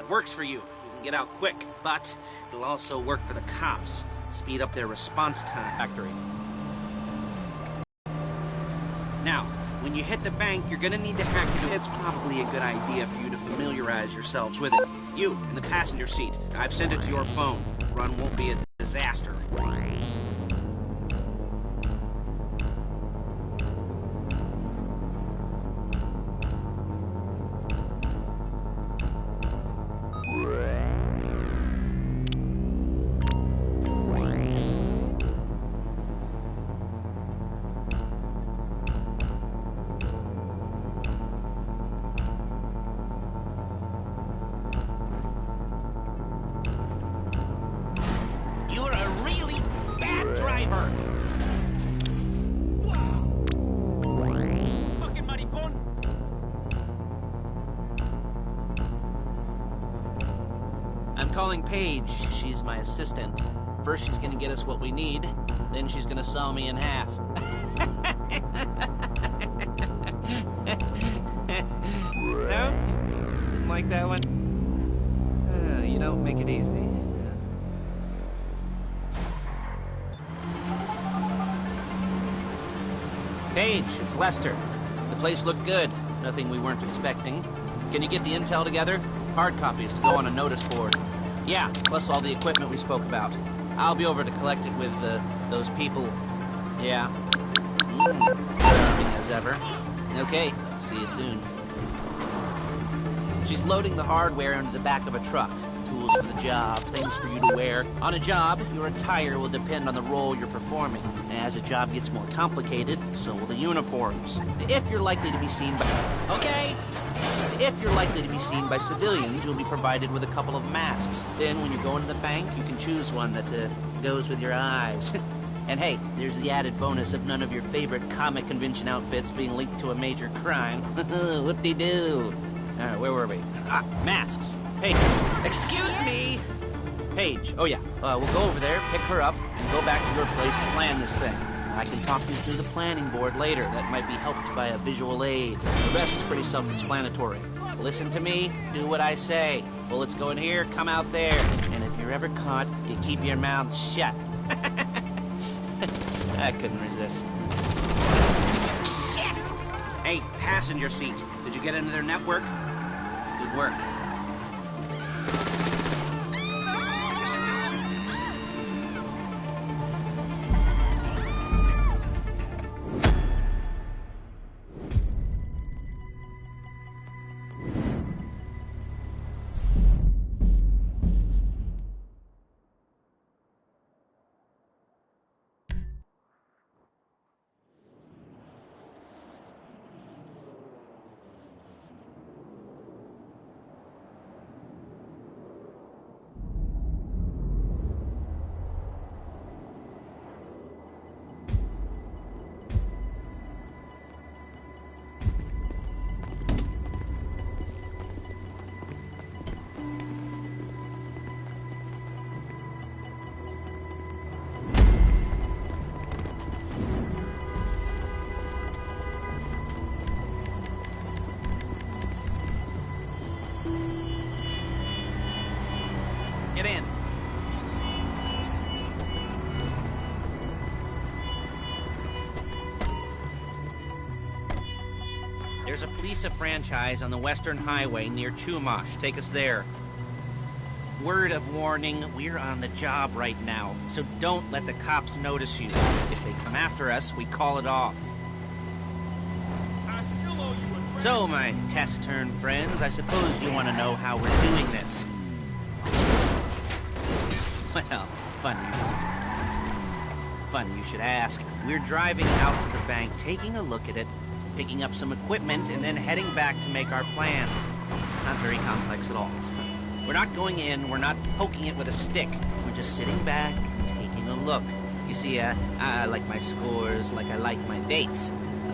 That works for you. You can get out quick, but it'll also work for the cops. Speed up their response time. Factory. Now, when you hit the bank, you're gonna need to hack into it. It's probably a good idea for you to familiarize yourselves with it. You, in the passenger seat. I've sent it to your phone. The run won't be a disaster. Calling Paige. She's my assistant. First she's gonna get us what we need, then she's gonna saw me in half. No? Didn't like that one? You don't make it easy. Paige, it's Lester. The place looked good. Nothing we weren't expecting. Can you get the intel together? Hard copies to go on a notice board. Yeah, plus all the equipment we spoke about. I'll be over to collect it with, those people. Yeah. Charming as ever. Okay, see you soon. She's loading the hardware into the back of a truck. Tools for the job, things for you to wear. On a job, your attire will depend on the role you're performing. As a job gets more complicated, so will the uniforms. If you're likely to be seen by... Okay! If you're likely to be seen by civilians, you'll be provided with a couple of masks. Then, when you go into the bank, you can choose one that goes with your eyes. And hey, there's the added bonus of none of your favorite comic convention outfits being linked to a major crime. Whoop-de-doo. Alright, where were we? Ah, masks. Paige. Excuse me! Paige. Oh yeah, we'll go over there, pick her up, and go back to your place to plan this thing. I can talk you through the planning board later. That might be helped by a visual aid. The rest is pretty self-explanatory. Listen to me, do what I say. Bullets go in here, come out there. And if you're ever caught, you keep your mouth shut. I couldn't resist. Shit! Hey, passenger seat. Did you get into their network? Good work. Get in. There's a Fleece franchise on the Western Highway near Chumash. Take us there. Word of warning, we're on the job right now, so don't let the cops notice you. If they come after us, we call it off. So, my taciturn friends, I suppose you want to know how we're doing this. Well, fun you should ask. We're driving out to the bank, taking a look at it, picking up some equipment, and then heading back to make our plans. Not very complex at all. We're not going in, we're not poking it with a stick. We're just sitting back, taking a look. You see, I like my scores like I like my dates.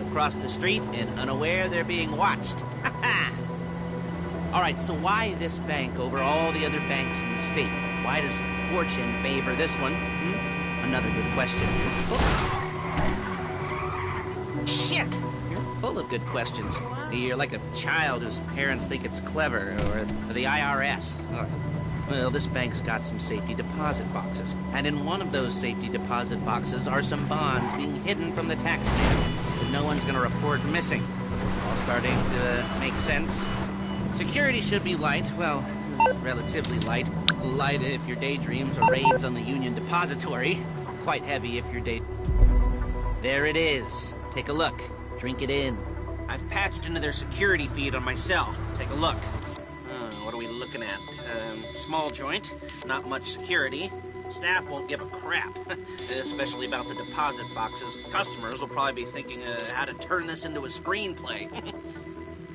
Across the street and unaware they're being watched. All right, so why this bank over all the other banks in the state? Why does fortune favor this one? Another good question. Shit! full of good questions. You're like a child whose parents think it's clever, or the IRS. Well, this bank's got some safety deposit boxes, and in one of those safety deposit boxes are some bonds being hidden from the taxman that no one's gonna report missing. All starting to make sense. Security should be light, well, relatively light. Light if your daydreams are raids on the Union Depository. Quite heavy if your day... There it is. Take a look. Drink it in. I've patched into their security feed on my cell. Take a look. What are we looking at? Small joint, not much security. Staff won't give a crap, especially about the deposit boxes. Customers will probably be thinking how to turn this into a screenplay.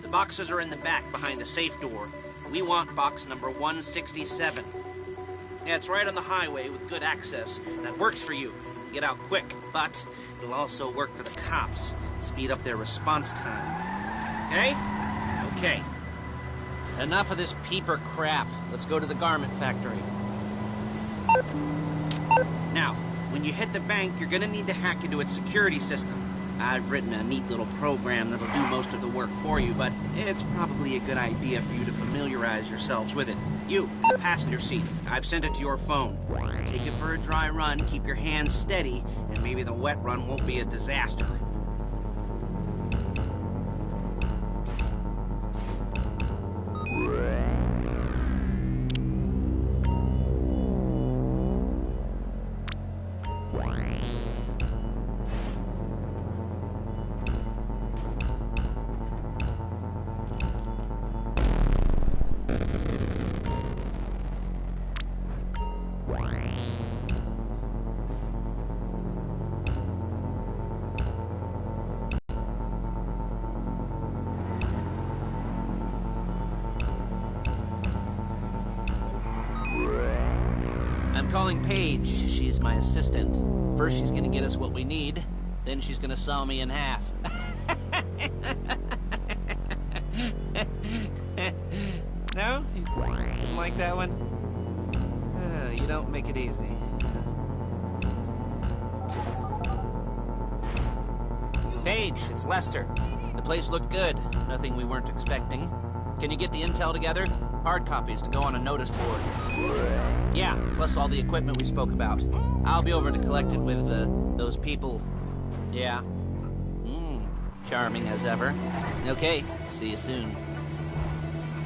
The boxes are in the back behind a safe door. We want box number 167. Yeah, it's right on the highway with good access. That works for you. Get out quick, but it'll also work for the cops. Speed up their response time. Okay? Okay. Enough of this peeper crap. Let's go to the garment factory. Now, when you hit the bank, you're gonna need to hack into its security system. I've written a neat little program that'll do most of the work for you, but it's probably a good idea for you to familiarize yourselves with it. You, in the passenger seat, I've sent it to your phone. Take it for a dry run, keep your hands steady, and maybe the wet run won't be a disaster. I'm calling Paige. She's my assistant. First she's gonna get us what we need, then she's gonna saw me in half. No? You didn't like that one? You don't make it easy. Paige, it's Lester. The place looked good. Nothing we weren't expecting. Can you get the intel together? Hard copies to go on a notice board. Yeah, plus all the equipment we spoke about. I'll be over to collect it with, those people. Yeah. Charming as ever. Okay, see you soon.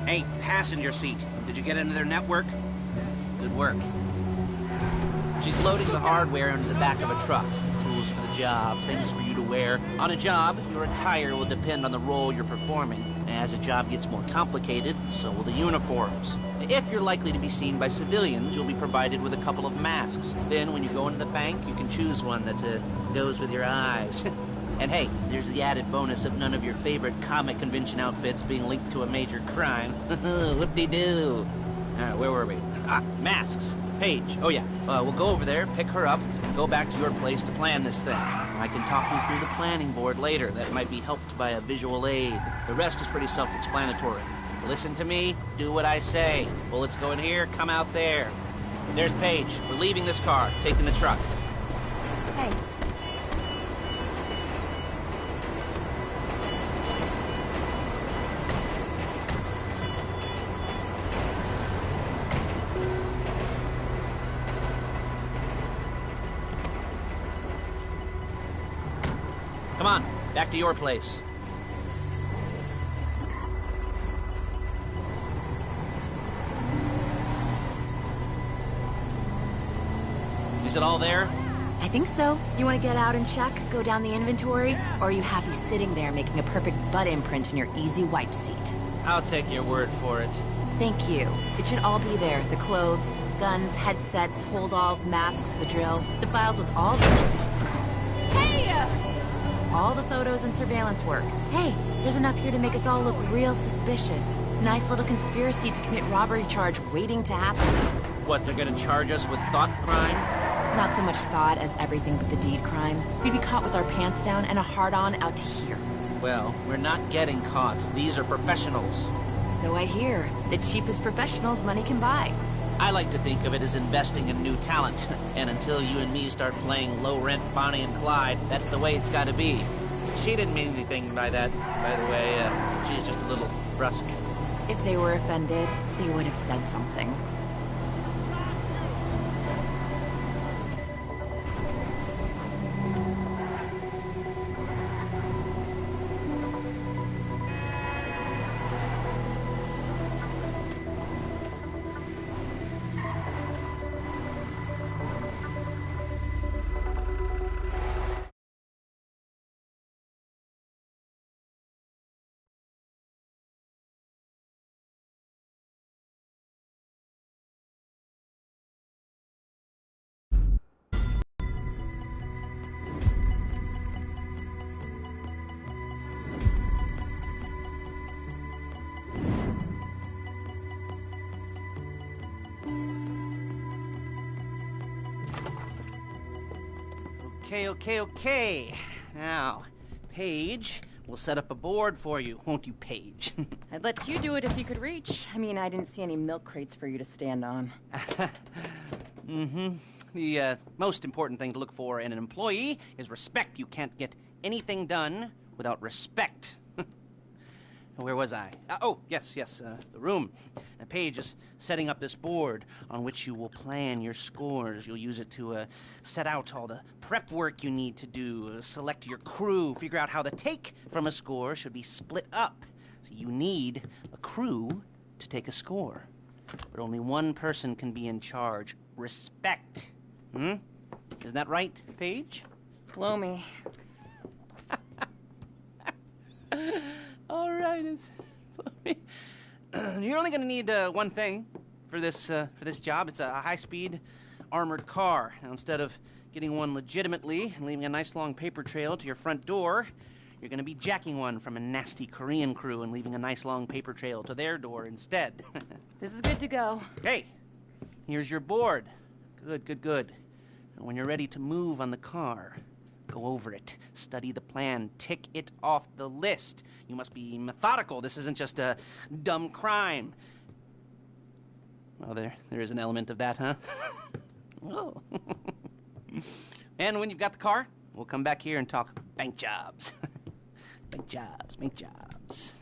Hey, passenger seat. Did you get into their network? Good work. She's loading the hardware into the back of a truck. Tools for the job, things for you to wear. On a job, your attire will depend on the role you're performing. As a job gets more complicated, so will the uniforms. If you're likely to be seen by civilians, you'll be provided with a couple of masks. Then, when you go into the bank, you can choose one that goes with your eyes. And hey, there's the added bonus of none of your favorite comic convention outfits being linked to a major crime. Whoop-de-doo. Where were we? Masks. Paige. Oh yeah, we'll go over there, pick her up, and go back to your place to plan this thing. I can talk you through the planning board later. That might be helped by a visual aid. The rest is pretty self-explanatory. Listen to me, do what I say. Bullets go in here, come out there. There's Paige. We're leaving this car, taking the truck. Hey. Come on, back to your place. Is it all there? I think so. You want to get out and check, go down the inventory, or are you happy sitting there making a perfect butt imprint in your easy wipe seat? I'll take your word for it. Thank you. It should all be there. The clothes, guns, headsets, holdalls, masks, the drill, the files with all the... Hey! All the photos and surveillance work. Hey, there's enough here to make us all look real suspicious. Nice little conspiracy to commit robbery charge waiting to happen. What, they're gonna charge us with thought crime? Not so much thought as everything but the deed crime. We'd be caught with our pants down and a hard-on out to here. Well, we're not getting caught. These are professionals. So I hear. The cheapest professionals money can buy. I like to think of it as investing in new talent. And until you and me start playing low-rent Bonnie and Clyde, that's the way it's gotta be. She didn't mean anything by that, by the way. She's just a little brusque. If they were offended, they would have said something. Okay. Now, Paige, we'll set up a board for you, won't you, Paige? I'd let you do it if you could reach. I mean, I didn't see any milk crates for you to stand on. The most important thing to look for in an employee is respect. You can't get anything done without respect. Where was I? Yes, the room. Paige is setting up this board on which you will plan your scores. You'll use it to set out all the prep work you need to do, select your crew, figure out how the take from a score should be split up. So you need a crew to take a score. But only one person can be in charge. Respect. Isn't that right, Paige? Blow me. All right. You're only going to need one thing for this job. It's a high-speed armored car. Now, instead of getting one legitimately and leaving a nice long paper trail to your front door, you're going to be jacking one from a nasty Korean crew and leaving a nice long paper trail to their door instead. This is good to go. Hey, here's your board. Good. And when you're ready to move on the car, go over it, study the plan, tick it off the list. You must be methodical. This isn't just a dumb crime. Well, there is an element of that, huh? Oh. And when you've got the car, we'll come back here and talk bank jobs. Bank jobs.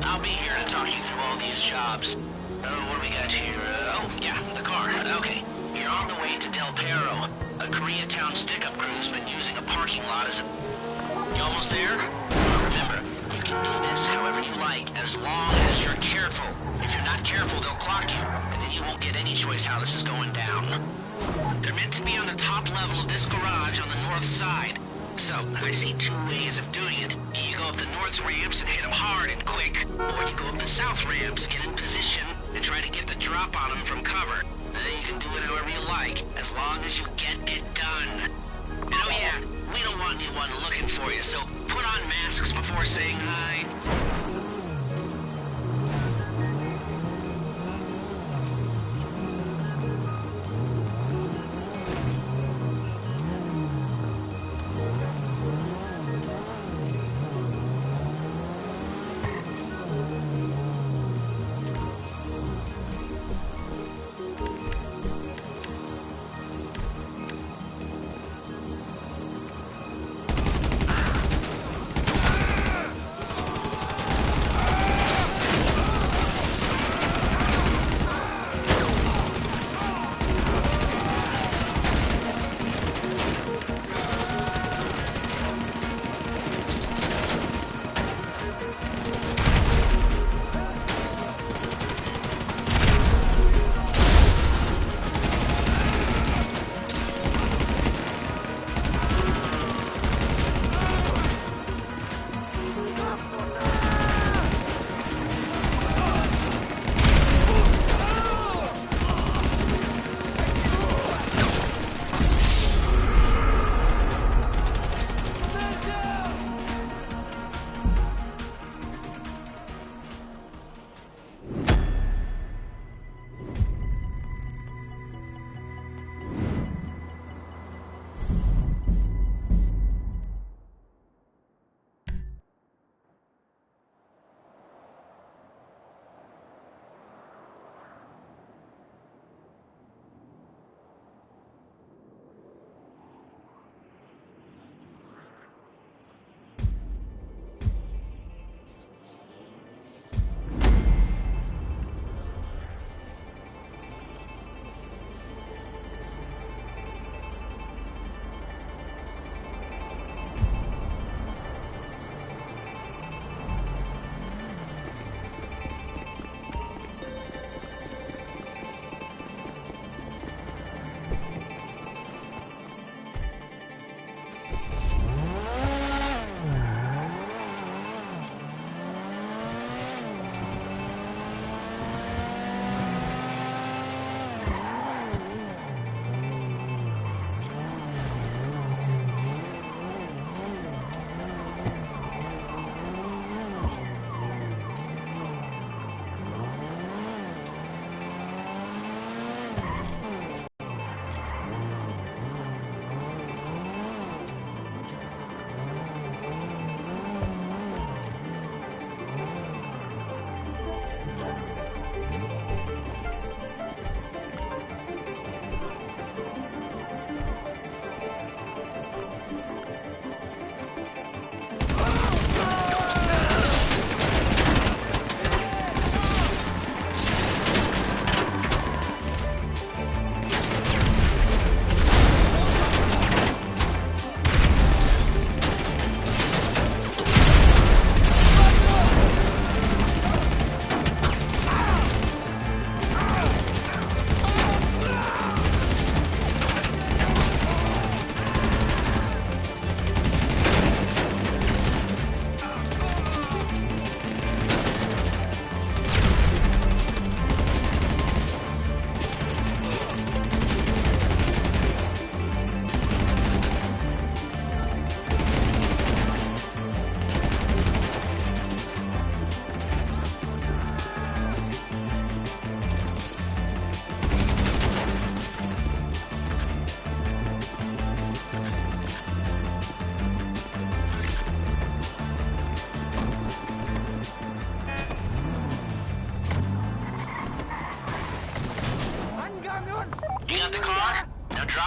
I'll be here to talk you through all these jobs. What do we got here? The car. Okay. You're on the way to Del Perro. A Koreatown stick-up crew's been using a parking lot as a... You almost there? Remember, you can do this however you like, as long as you're careful. If you're not careful, they'll clock you, and then you won't get any choice how this is going down. They're meant to be on the top level of this garage on the north side. So, I see two ways of doing it. You go up the north ramps and hit them hard and quick, or you go up the south ramps, get in position, and try to get the drop on them from cover. You can do it however you like, as long as you get it done. And oh yeah, we don't want anyone looking for you, so put on masks before saying hi.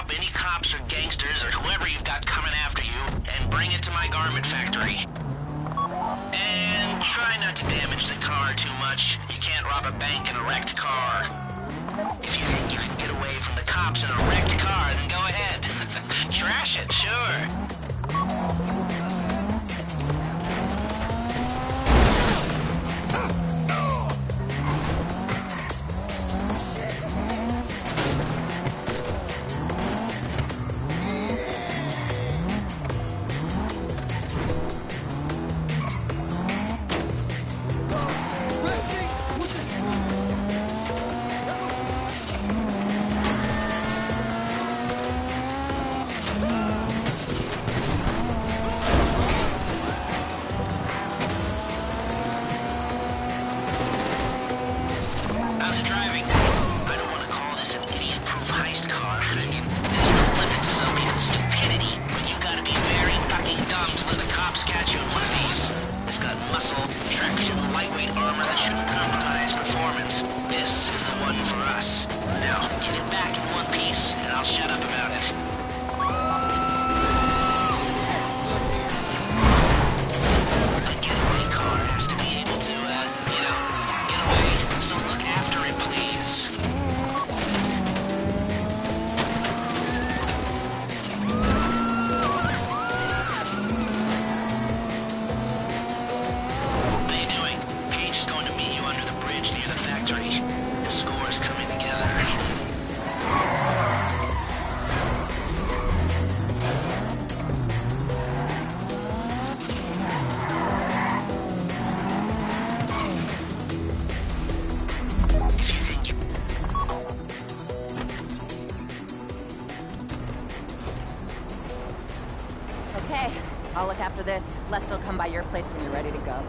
Stop any cops or gangsters or whoever you've got coming after you, and bring it to my garment factory. And try not to damage the car too much. You can't rob a bank in a wrecked car. If you think you can get away from the cops in a wrecked car, then go ahead. Trash it, sure. How's it driving? I don't want to call this an idiot-proof heist car. I mean, there's no limit to some people's stupidity, but you gotta be very fucking dumb to let the cops catch you in one of these. It's got muscle, traction, lightweight armor that shouldn't compromise performance. This is the one for us. Now, get it back in one piece, and I'll shut up about it. A getaway car has to be able to, get away. So look after it, please. What are you doing? Paige is going to meet you under the bridge near the factory. The score's coming together. If you think you... Okay, I'll look after this. Lester will come by your place when you're ready to go.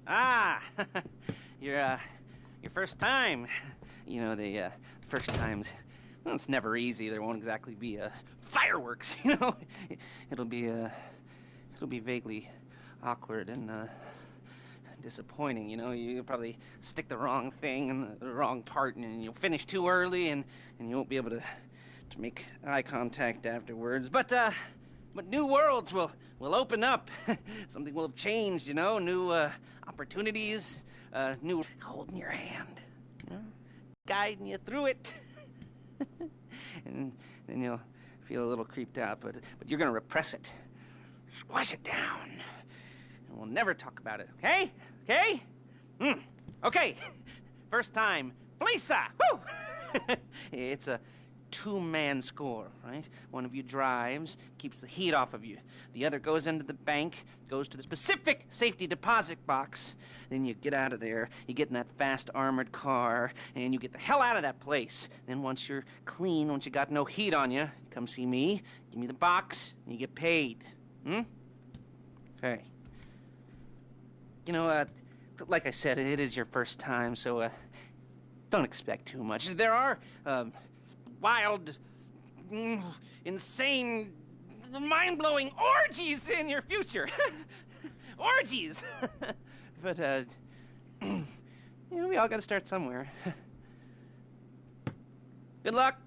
Ah, your first time. You know, the first times, well, it's never easy. There won't exactly be fireworks, you know. It'll be vaguely awkward and disappointing, you know. You'll probably stick the wrong thing in the wrong part, and you'll finish too early, and you won't be able to make eye contact afterwards. But new worlds will open up. Something will have changed, you know. New opportunities, new holding your hand, you know? Guiding you through it. And then you'll feel a little creeped out, but you're gonna repress it. Squash it down. And we'll never talk about it, okay? Okay? Okay. First time. Lisa! Woo! It's a two-man score, right? One of you drives, keeps the heat off of you. The other goes into the bank, goes to the specific safety deposit box. Then you get out of there, you get in that fast armored car, and you get the hell out of that place. Then once you're clean, once you got no heat on you, come see me, give me the box, and you get paid. Okay. You know, like I said, it is your first time, so don't expect too much. There are wild, insane, mind-blowing orgies in your future. Orgies! But, you know, we all gotta start somewhere. Good luck!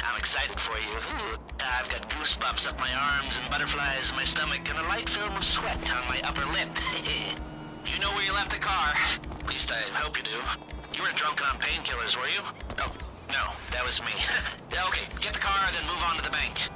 I'm excited for you. I've got goosebumps up my arms and butterflies in my stomach and a light film of sweat on my upper lip. You know where you left the car? At least I hope you do. You weren't drunk on painkillers, were you? Oh, no, that was me. Okay, get the car, then move on to the bank.